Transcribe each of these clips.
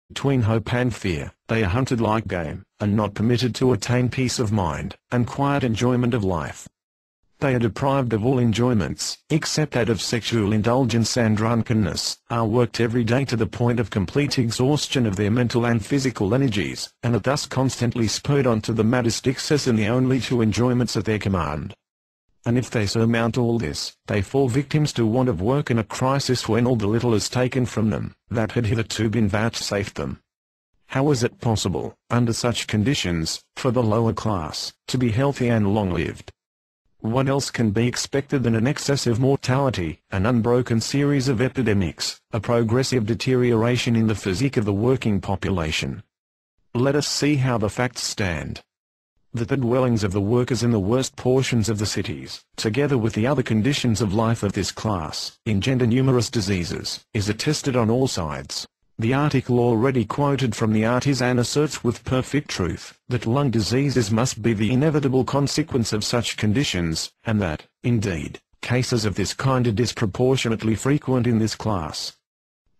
Between hope and fear, they are hunted like game, and not permitted to attain peace of mind, and quiet enjoyment of life. They are deprived of all enjoyments, except that of sexual indulgence and drunkenness, are worked every day to the point of complete exhaustion of their mental and physical energies, and are thus constantly spurred on to the maddest excess in the only two enjoyments at their command. And if they surmount all this, they fall victims to want of work in a crisis when all the little is taken from them, that had hitherto been vouchsafed them. How is it possible, under such conditions, for the lower class, to be healthy and long-lived? What else can be expected than an excess of mortality, an unbroken series of epidemics, a progressive deterioration in the physique of the working population? Let us see how the facts stand. That the dwellings of the workers in the worst portions of the cities, together with the other conditions of life of this class, engender numerous diseases, is attested on all sides. The article already quoted from the Artisan asserts with perfect truth that lung diseases must be the inevitable consequence of such conditions, and that, indeed, cases of this kind are disproportionately frequent in this class.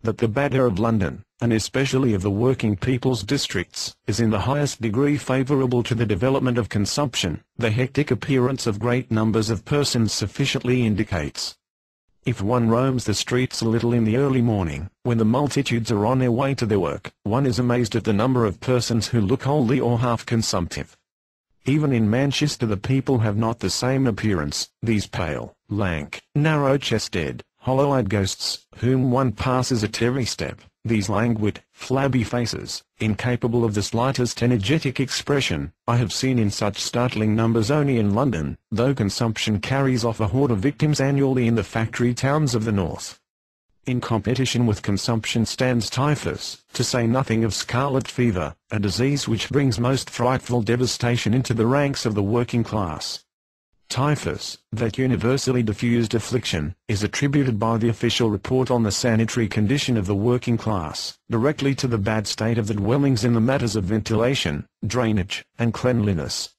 That the bad air of London, and especially of the working people's districts, is in the highest degree favourable to the development of consumption, the hectic appearance of great numbers of persons sufficiently indicates. If one roams the streets a little in the early morning, when the multitudes are on their way to their work, one is amazed at the number of persons who look wholly or half consumptive. Even in Manchester the people have not the same appearance, these pale, lank, narrow-chested, hollow-eyed ghosts, whom one passes at every step, these languid, flabby faces, incapable of the slightest energetic expression, I have seen in such startling numbers only in London, though consumption carries off a horde of victims annually in the factory towns of the north. In competition with consumption stands typhus, to say nothing of scarlet fever, a disease which brings most frightful devastation into the ranks of the working class. Typhus, that universally diffused affliction, is attributed by the official report on the sanitary condition of the working class, directly to the bad state of the dwellings in the matters of ventilation, drainage, and cleanliness.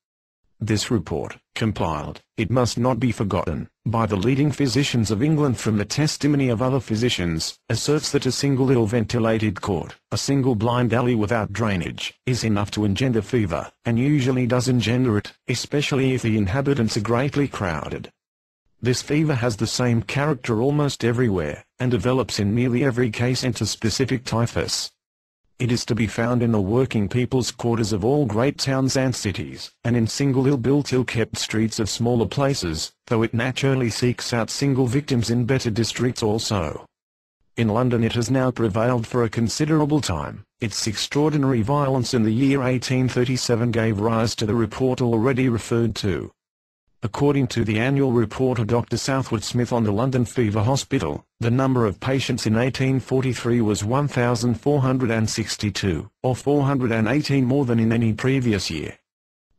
This report, compiled, it must not be forgotten, by the leading physicians of England from the testimony of other physicians, asserts that a single ill-ventilated court, a single blind alley without drainage, is enough to engender fever, and usually does engender it, especially if the inhabitants are greatly crowded. This fever has the same character almost everywhere, and develops in nearly every case into specific typhus. It is to be found in the working people's quarters of all great towns and cities, and in single ill-built ill-kept streets of smaller places, though it naturally seeks out single victims in better districts also. In London it has now prevailed for a considerable time. Its extraordinary violence in the year 1837 gave rise to the report already referred to. According to the annual report of Dr. Southwood Smith on the London Fever Hospital, the number of patients in 1843 was 1,462, or 418 more than in any previous year.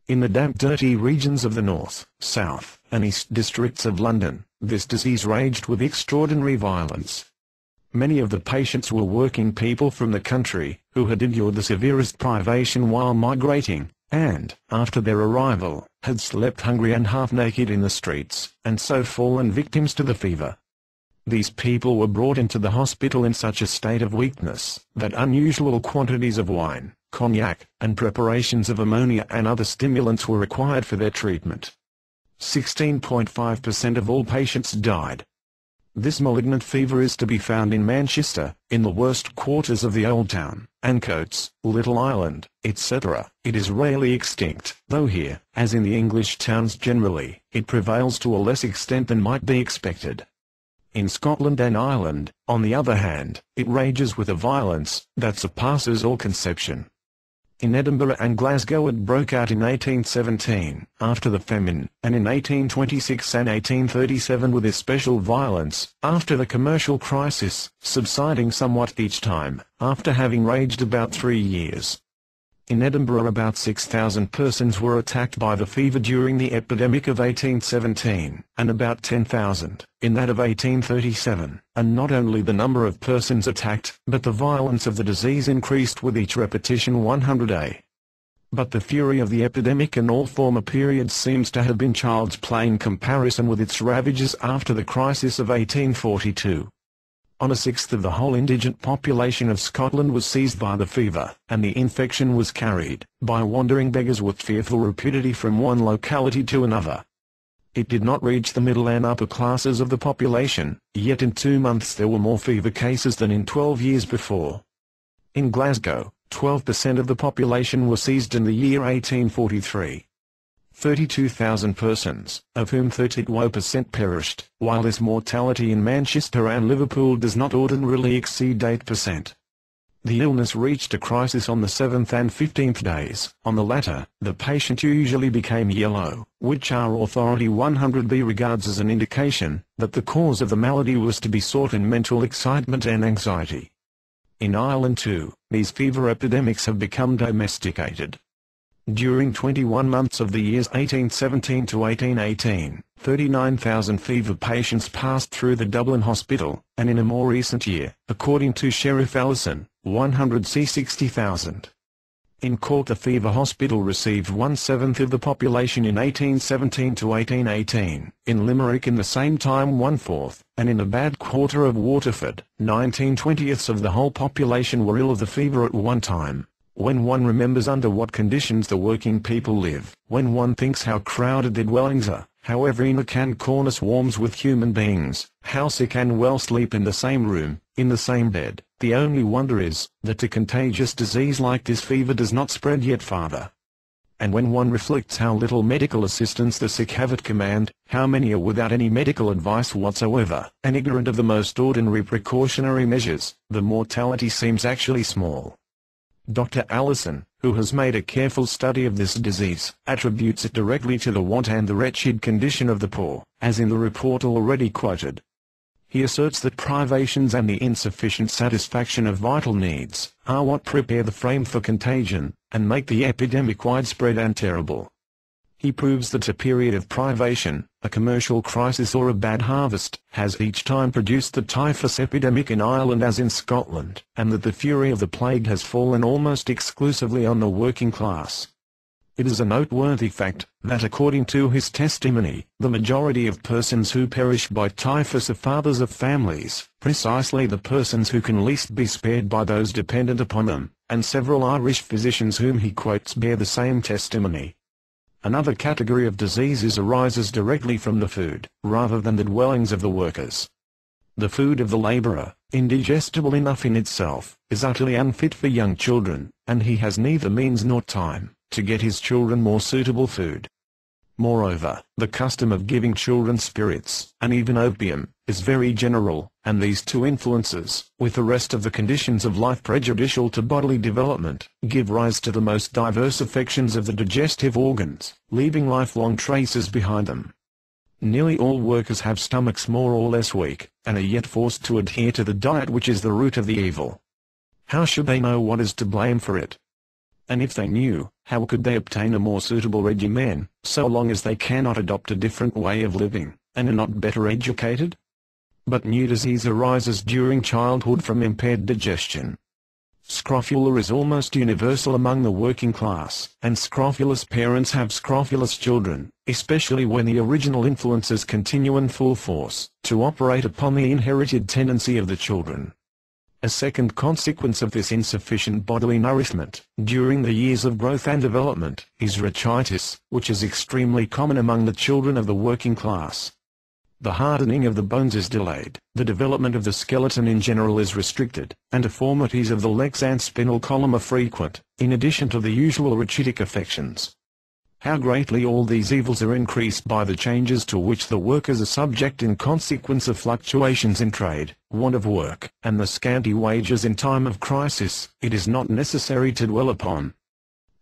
In the damp dirty regions of the north, south, and east districts of London, this disease raged with extraordinary violence. Many of the patients were working people from the country, who had endured the severest privation while migrating, and, after their arrival, had slept hungry and half-naked in the streets, and so fallen victims to the fever. These people were brought into the hospital in such a state of weakness, that unusual quantities of wine, cognac, and preparations of ammonia and other stimulants were required for their treatment. 16.5% of all patients died. This malignant fever is to be found in Manchester, in the worst quarters of the Old Town, Ancoats, Little Island, etc. It is rarely extinct, though here, as in the English towns generally, it prevails to a less extent than might be expected. In Scotland and Ireland, on the other hand, it rages with a violence that surpasses all conception. In Edinburgh and Glasgow it broke out in 1817, after the famine, and in 1826 and 1837 with especial violence, after the commercial crisis, subsiding somewhat each time, after having raged about 3 years. In Edinburgh about 6,000 persons were attacked by the fever during the epidemic of 1817, and about 10,000, in that of 1837, and not only the number of persons attacked, but the violence of the disease increased with each repetition 100 But the fury of the epidemic in all former periods seems to have been child's play in comparison with its ravages after the crisis of 1842. On a sixth of the whole indigent population of Scotland was seized by the fever, and the infection was carried, by wandering beggars with fearful rapidity from one locality to another. It did not reach the middle and upper classes of the population, yet in 2 months there were more fever cases than in 12 years before. In Glasgow, 12% of the population were seized in the year 1843. 32,000 persons, of whom 32% perished, while this mortality in Manchester and Liverpool does not ordinarily exceed 8%. The illness reached a crisis on the 7th and 15th days. On the latter, the patient usually became yellow, which our authority 100B regards as an indication that the cause of the malady was to be sought in mental excitement and anxiety. In Ireland too, these fever epidemics have become domesticated. During 21 months of the years 1817 to 1818, 39,000 fever patients passed through the Dublin hospital, and in a more recent year, according to Sheriff Allison, 160,000. In Cork the fever hospital received 1/7 of the population in 1817 to 1818, in Limerick in the same time 1/4, and in the bad quarter of Waterford, 19/20 of the whole population were ill of the fever at one time. When one remembers under what conditions the working people live, when one thinks how crowded their dwellings are, how every nook and corner swarms with human beings, how sick and well sleep in the same room, in the same bed, the only wonder is, that a contagious disease like this fever does not spread yet farther. And when one reflects how little medical assistance the sick have at command, how many are without any medical advice whatsoever, and ignorant of the most ordinary precautionary measures, the mortality seems actually small. Dr. Allison, who has made a careful study of this disease, attributes it directly to the want and the wretched condition of the poor, as in the report already quoted. He asserts that privations and the insufficient satisfaction of vital needs are what prepare the frame for contagion, and make the epidemic widespread and terrible. He proves that a period of privation, a commercial crisis or a bad harvest, has each time produced the typhus epidemic in Ireland as in Scotland, and that the fury of the plague has fallen almost exclusively on the working class. It is a noteworthy fact, that according to his testimony, the majority of persons who perish by typhus are fathers of families, precisely the persons who can least be spared by those dependent upon them, and several Irish physicians whom he quotes bear the same testimony. Another category of diseases arises directly from the food, rather than the dwellings of the workers. The food of the laborer, indigestible enough in itself, is utterly unfit for young children, and he has neither means nor time to get his children more suitable food. Moreover, the custom of giving children spirits, and even opium, is very general, and these two influences, with the rest of the conditions of life prejudicial to bodily development, give rise to the most diverse affections of the digestive organs, leaving lifelong traces behind them. Nearly all workers have stomachs more or less weak, and are yet forced to adhere to the diet which is the root of the evil. How should they know what is to blame for it? And if they knew, how could they obtain a more suitable regimen, so long as they cannot adopt a different way of living, and are not better educated? But new disease arises during childhood from impaired digestion. Scrofula is almost universal among the working class, and scrofulous parents have scrofulous children, especially when the original influences continue in full force, to operate upon the inherited tendency of the children. A second consequence of this insufficient bodily nourishment, during the years of growth and development, is rachitis, which is extremely common among the children of the working class. The hardening of the bones is delayed, the development of the skeleton in general is restricted, and deformities of the legs and spinal column are frequent, in addition to the usual rachitic affections. How greatly all these evils are increased by the changes to which the workers are subject in consequence of fluctuations in trade, want of work, and the scanty wages in time of crisis, it is not necessary to dwell upon.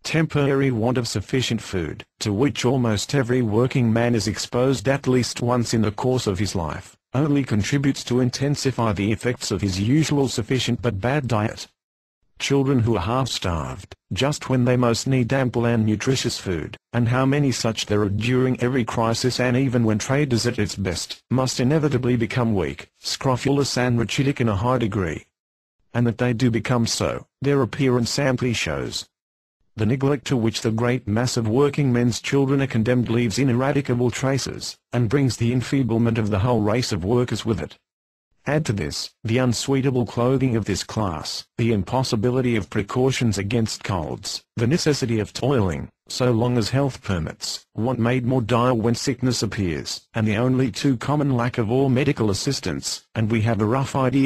Temporary want of sufficient food, to which almost every working man is exposed at least once in the course of his life, only contributes to intensify the effects of his usual sufficient but bad diet. Children who are half-starved, just when they most need ample and nutritious food, and how many such there are during every crisis and even when trade is at its best, must inevitably become weak, scrofulous and rachitic in a high degree. And that they do become so, their appearance amply shows. The neglect to which the great mass of working men's children are condemned leaves ineradicable traces, and brings the enfeeblement of the whole race of workers with it. Add to this, the unsuitable clothing of this class, the impossibility of precautions against colds, the necessity of toiling, so long as health permits, want made more dire when sickness appears, and the only too common lack of all medical assistance, and we have a rough idea